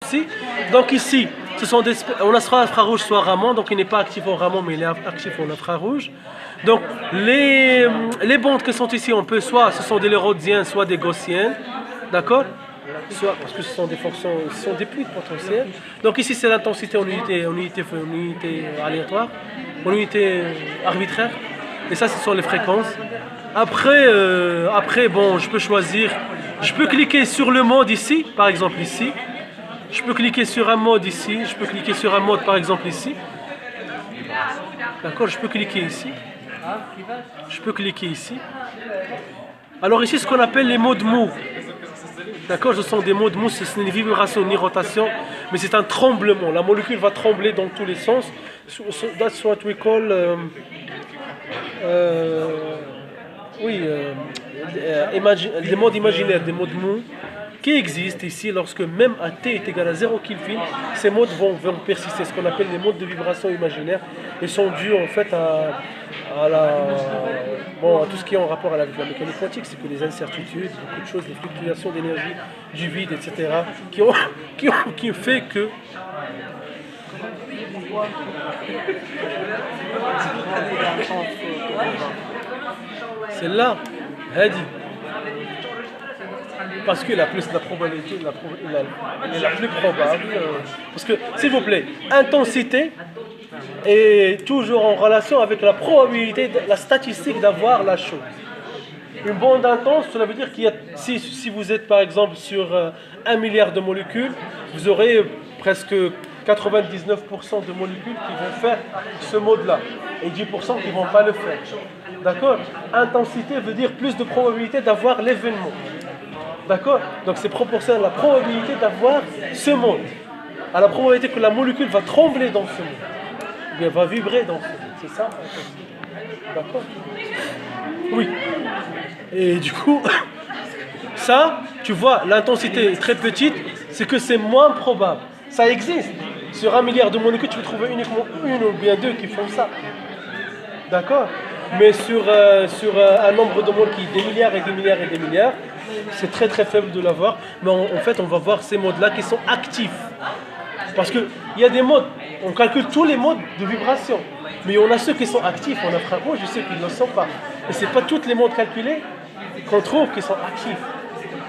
ici. Donc ici, on a soit infrarouge, soit Raman. Donc il n'est pas actif en Raman, mais il est actif en infrarouge. Donc les bandes qui sont ici, on peut soit ce sont des lérodiennes, soit des gaussiennes. D'accord? Soit parce que ce sont des fonctions, ce sont des fluides potentiels. Donc ici c'est l'intensité en unité aléatoire, en unité arbitraire. Et ça ce sont les fréquences. Après bon, je peux choisir, je peux cliquer sur le mode ici, par exemple ici. Je peux cliquer sur un mode ici, je peux cliquer sur un mode par exemple ici. D'accord, je peux cliquer ici. Je peux cliquer ici. Alors ici ce qu'on appelle les modes mous. D'accord, ce sont des modes mous, ce n'est ni vibration ni rotation, mais c'est un tremblement. La molécule va trembler dans tous les sens. That's what we call des modes imaginaires, des modes mous qui existent ici lorsque même à t est égal à 0 Kelvin, ces modes vont persister, ce qu'on appelle les modes de vibration imaginaire, et sont dus en fait à tout ce qui est en rapport avec la mécanique quantique, c'est que les incertitudes, beaucoup de choses, les fluctuations d'énergie, du vide, etc., qui fait que c'est là, Hadi. Parce que la probabilité est la plus probable. Parce que, s'il vous plaît, intensité est toujours en relation avec la probabilité, la statistique d'avoir la chose. Une bande intense, cela veut dire qu'il y a, si vous êtes par exemple sur 1 milliard de molécules, vous aurez presque 99% de molécules qui vont faire ce mode-là et 10% qui ne vont pas le faire. D'accord? Intensité veut dire plus de probabilité d'avoir l'événement. D'accord? Donc c'est proportionnel à la probabilité d'avoir ce monde, à la probabilité que la molécule va trembler dans ce monde, ou bien va vibrer dans ce monde. C'est ça? D'accord? Oui. Et du coup, ça, tu vois, l'intensité est très petite, c'est que c'est moins probable. Ça existe. Sur 1 milliard de molécules, tu peux trouver uniquement une ou bien deux qui font ça. D'accord? Mais sur un nombre de modes qui est des milliards et des milliards et des milliards, c'est très très faible de l'avoir. Mais en fait, on va voir ces modes-là qui sont actifs. Parce qu'il y a des modes, on calcule tous les modes de vibration. Mais on a ceux qui sont actifs en infrarouge et ceux qui ne le sont pas. Et ce n'est pas tous les modes calculés qu'on trouve qui sont actifs.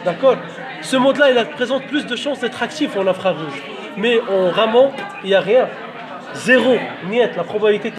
D'accord? Ce mode-là, il présente plus de chances d'être actif en infrarouge. Mais en Raman, il n'y a rien. Zéro, niet, la probabilité